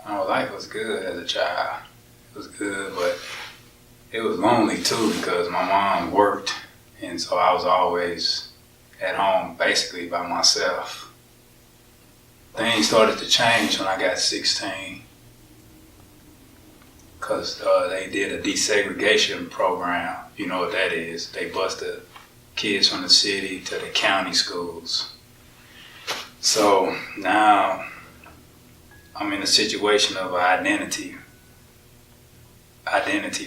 Life was good as a child. It was good, but it was lonely too because my mom worked, and so I was always at home basically by myself. Things started to change when I got 16 because they did a desegregation program. You know what that is. They bused the kids from the city to the county schools. So now I'm in a situation of identity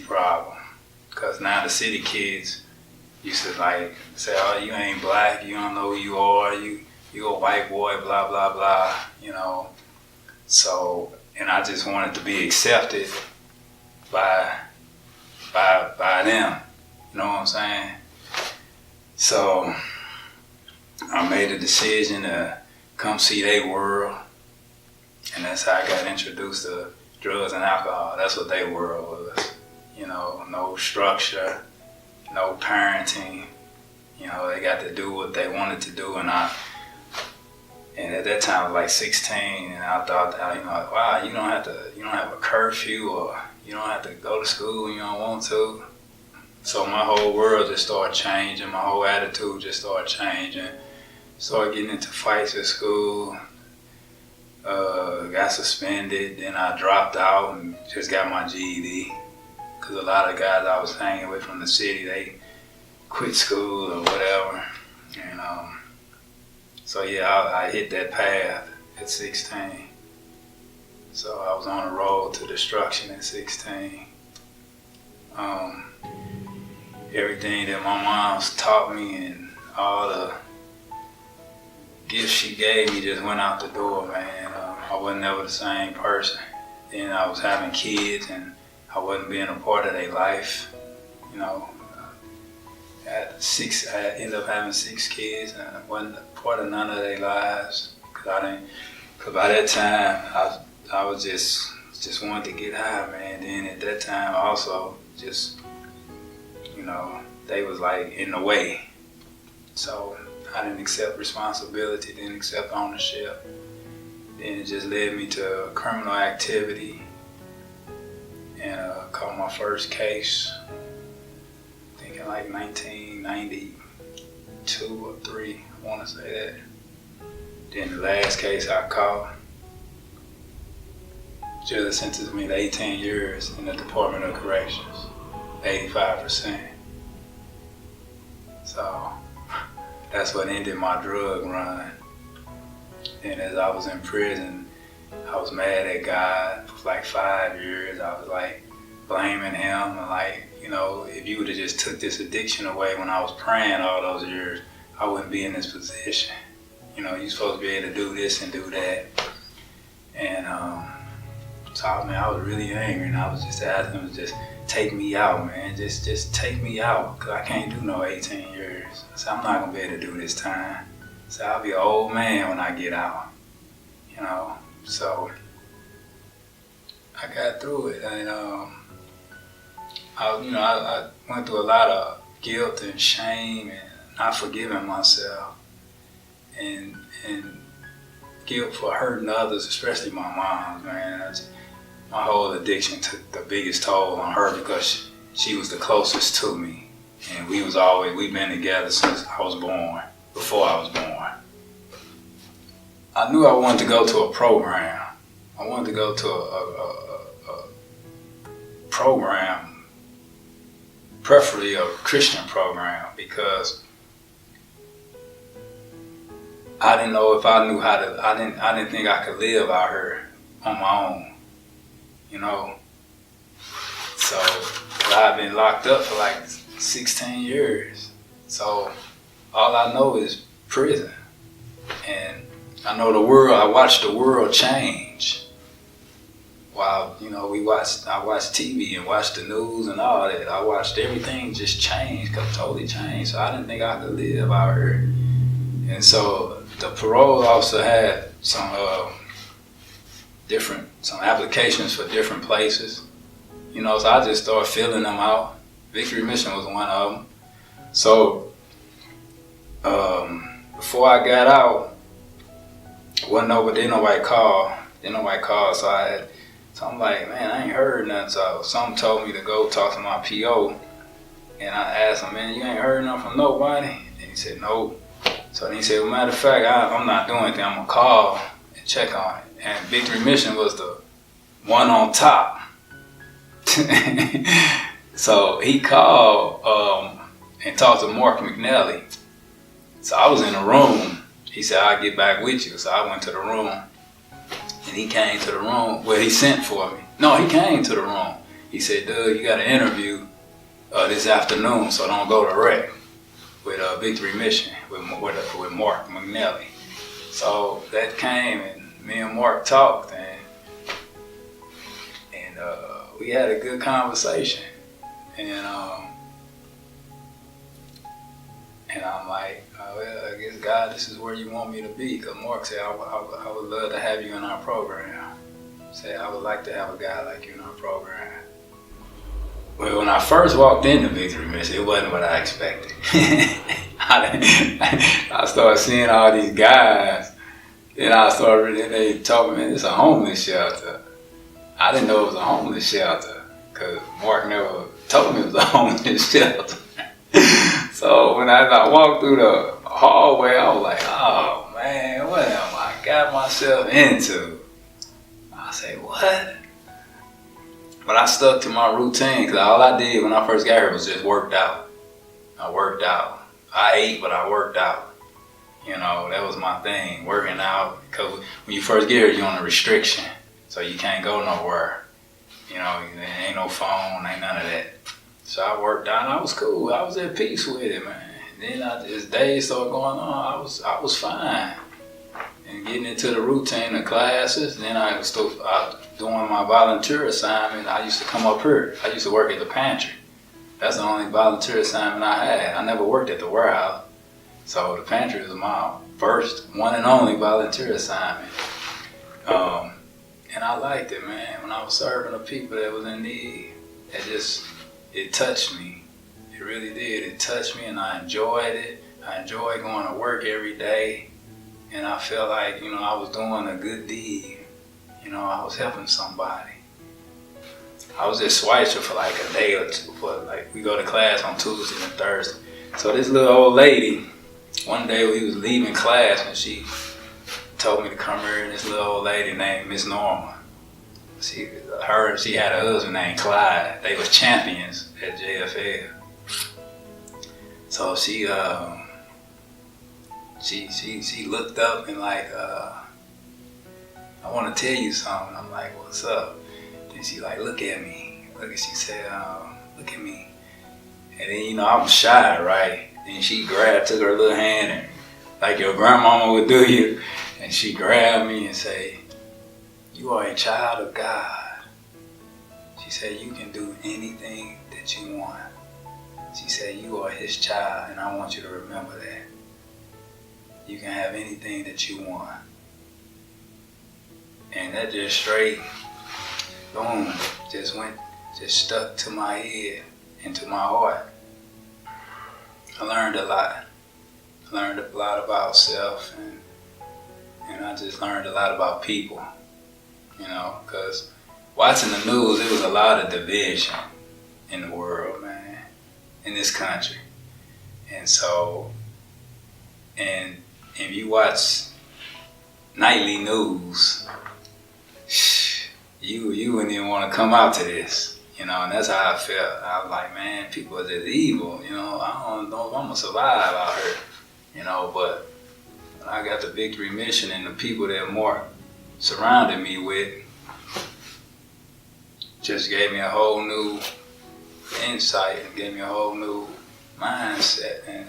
problem. Because now the city kids used to like say, oh, you ain't black, you don't know who you are, you a white boy, blah, blah, blah, you know. So, and I just wanted to be accepted by them, you know what I'm saying? So I made a decision to come see their world, and that's how I got introduced to drugs and alcohol. That's what their world was. You know, no structure, no parenting. You know, they got to do what they wanted to do, and at that time I was like 16, and I thought that, you know, wow, you don't have a curfew, or you don't have to go to school when you don't want to. So my whole world just started changing, my whole attitude just started changing. Started getting into fights at school, got suspended, then I dropped out and just got my GED. Because a lot of guys I was hanging with from the city, they quit school or whatever. And so yeah, I hit that path at 16. So I was on the road to destruction at 16. Everything that my mom's taught me and all the gifts she gave me just went out the door, man. I wasn't ever the same person. Then I was having kids and I wasn't being a part of their life. You know, I ended up having 6 kids and I wasn't a part of none of their lives. Cause by that time I was just wanted to get high, man. Then at that time also just, you know, they was like in the way. So I didn't accept responsibility, didn't accept ownership. Then it just led me to criminal activity, and caught my first case, I think in like 1992 or 3, I want to say that. Then the last case I caught, judge sentenced me to 18 years in the Department of Corrections, 85%. So that's what ended my drug run. And as I was in prison, I was mad at God for like 5 years. I was like blaming him, and like, you know, if you would have just took this addiction away when I was praying all those years, I wouldn't be in this position. You know, you're supposed to be able to do this and do that. And so I was really angry, and I was just asking him to just take me out, man. Just take me out, because I can't do no 18 years. I said, I'm not going to be able to do this time. So I'll be an old man when I get out, you know. So I got through it, and I went through a lot of guilt and shame and not forgiving myself, and guilt for hurting others, especially my mom, man. My whole addiction took the biggest toll on her because she was the closest to me, and we've been together since I was born. Before I was born, I knew I wanted to go to a program. I wanted to go to a program, preferably a Christian program, because I didn't know if I knew how to. I didn't think I could live out here on my own, you know. So I've been locked up for like 16 years. So all I know is prison. And I know I watched the world change. While, you know, I watched TV and watched the news and all that. I watched everything just change, totally change. So I didn't think I could live out here. And so the parole officer had some applications for different places. You know, so I just started filling them out. Victory Mission was one of them. So before I got out, didn't nobody call. So So I'm like, man, I ain't heard nothing. So something told me to go talk to my PO. And I asked him, man, you ain't heard nothing from nobody? And he said, no. So then he said, well, matter of fact, I'm not doing anything. I'm going to call and check on it. And Victory Mission was the one on top. So he called and talked to Mark McNally. So I was in the room. He said, I'll get back with you. So I went to the room. And he came to the room. Well, he sent for me. No, he came to the room. He said, Doug, you got an interview this afternoon, so don't go to rec with Victory Mission with Mark McNally. So that came, and me and Mark talked, and we had a good conversation. And I'm like, well, I guess, God, this is where you want me to be. Because Mark said, I would love to have you in our program. Said, I would like to have a guy like you in our program. Well, when I first walked into Victory Mission, it wasn't what I expected. I started seeing all these guys. Then they told me, man, it's a homeless shelter. I didn't know it was a homeless shelter because Mark never told me it was a homeless shelter. So when I walked through the hallway, I was like, oh man, what am I got myself into? I said, what? But I stuck to my routine because all I did when I first got here was just worked out. I worked out. I ate, but I worked out. You know, that was my thing, working out. Because when you first get here, you're on a restriction. So you can't go nowhere. You know, there ain't no phone, ain't none of that. So I worked out and I was cool. I was at peace with it, man. Then as days started going on, I was fine. And getting into the routine of classes, then I was doing my volunteer assignment. I used to come up here. I used to work at the pantry. That's the only volunteer assignment I had. I never worked at the warehouse. So the pantry was my first, one and only volunteer assignment. And I liked it, man. When I was serving the people that was in need, it touched me. It really did. It touched me and I enjoyed it. I enjoyed going to work every day. And I felt like, you know, I was doing a good deed. You know, I was helping somebody. I was just Schweitzer for like a day or two. But like, we go to class on Tuesday and Thursday. So this little old lady, one day we was leaving class and she told me to come here, and this little old lady named Miss Norma. She had a husband named Clyde. They was champions at JFL. So she looked up and like, I want to tell you something. I'm like, what's up? And she like, look at me. She said, look at me. And then, you know, I'm shy, right? And she took her little hand and like your grandmama would do you. And she grabbed me and say, you are a child of God. She said, you can do anything that you want. She said, you are his child, and I want you to remember that. You can have anything that you want. And that just straight, boom, just stuck to my head and to my heart. I learned a lot. I learned a lot about self, and I just learned a lot about people, you know, because watching the news, it was a lot of division in the world, man, in this country. And so, and if you watch nightly news, you wouldn't even want to come out to this, you know, and that's how I felt. I was like, man, people are just evil, you know, I don't know if I'm going to survive out here, you know, but when I got the Victory Mission and the people that Mark surrounded me with, just gave me a whole new insight and gave me a whole new mindset.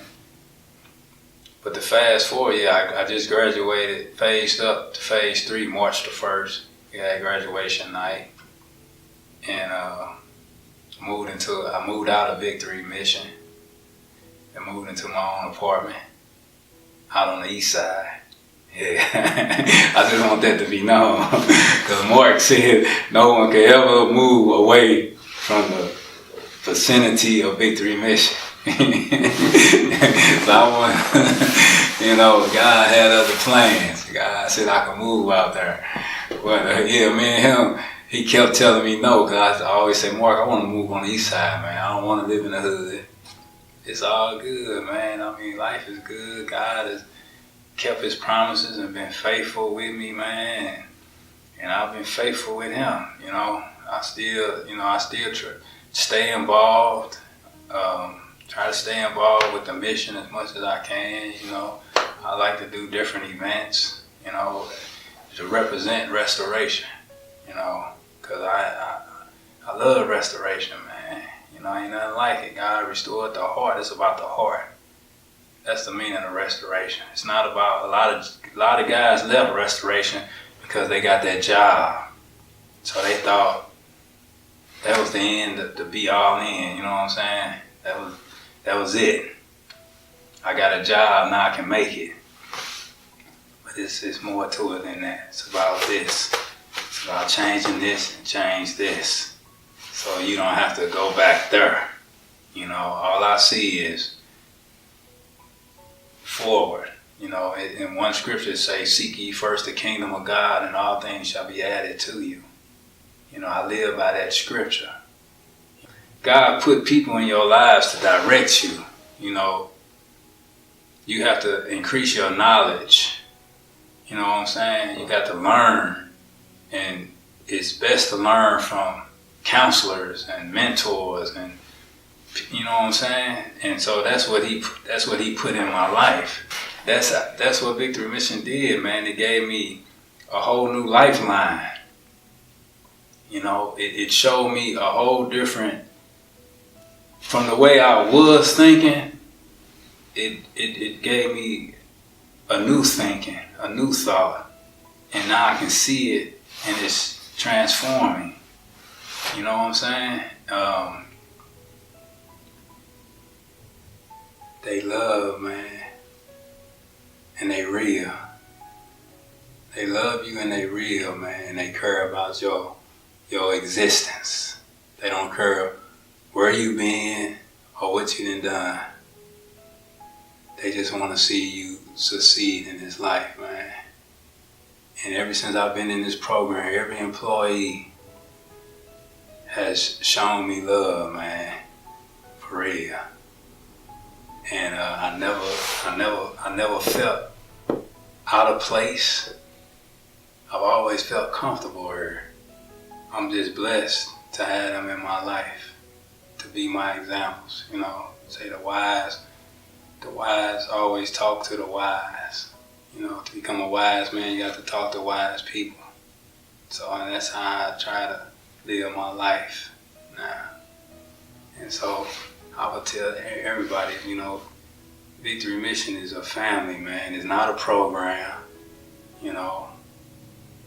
But the fast forward, I just graduated, phased up to phase 3, March the 1st. We had graduation night, and I moved out of Victory Mission and moved into my own apartment out on the east side. Yeah, I just want that to be known, because Mark said no one could ever move away from the vicinity of Victory Mission. So I want, you know, God had other plans. God said I could move out there. But yeah, me and him, he kept telling me no, because I always say, Mark, I want to move on the east side, man. I don't want to live in the hood. It's all good, man. I mean, life is good. God has kept his promises and been faithful with me, man. And I've been faithful with him, you know. I still stay involved, try to stay involved with the mission as much as I can, you know. I like to do different events, you know, to represent restoration, you know, because I love restoration, man. You know, ain't nothing like it. God restored the heart. It's about the heart. That's the meaning of restoration. It's not about a lot of guys left restoration because they got that job. So they thought that was the end, the be all end, you know what I'm saying? That was it. I got a job, now I can make it. But it's more to it than that. It's about this. It's about changing this and change this. So you don't have to go back there. You know, all I see is forward. You know, in one scripture it says, seek ye first the kingdom of God and all things shall be added to you. You know, I live by that scripture. God put people in your lives to direct you. You know, you have to increase your knowledge. You know what I'm saying? You got to learn. And it's best to learn from counselors and mentors, and you know what I'm saying? And so that's what he put in my life. That's what Victory Mission did, man. It gave me a whole new lifeline. You know, it showed me a whole different, from the way I was thinking, it gave me a new thinking, a new thought. And now I can see it, and it's transforming. You know what I'm saying? They love, man. And they real. They love you and they real, man. And they care about your existence. They don't care where you been or what you done. They just want to see you succeed in this life, man. And ever since I've been in this program, every employee has shown me love, man, for real. And I never felt out of place. I've always felt comfortable here. I'm just blessed to have them in my life, to be my examples, you know. Say the wise always talk to the wise. You know, to become a wise man, you have to talk to wise people. So that's how I try to live my life now. And so I would tell everybody, you know, Victory Mission is a family, man. It's not a program, you know.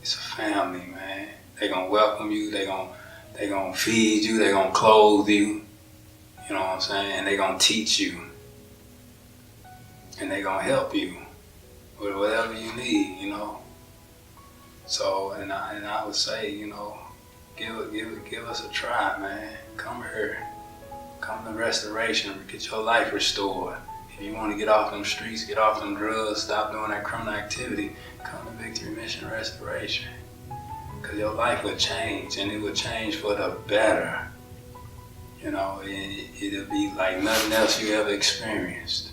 It's a family, man. They're gonna welcome you, they're gonna feed you, they're gonna clothe you, you know what I'm saying? And they're gonna teach you. And they're gonna help you with whatever you need, you know. So, and I would say, you know, give us a try, man. Come here. Come to restoration, get your life restored. If you want to get off them streets, get off them drugs, stop doing that criminal activity, come to Victory Mission Restoration. Because your life will change, and it will change for the better. You know, it'll be like nothing else you ever experienced.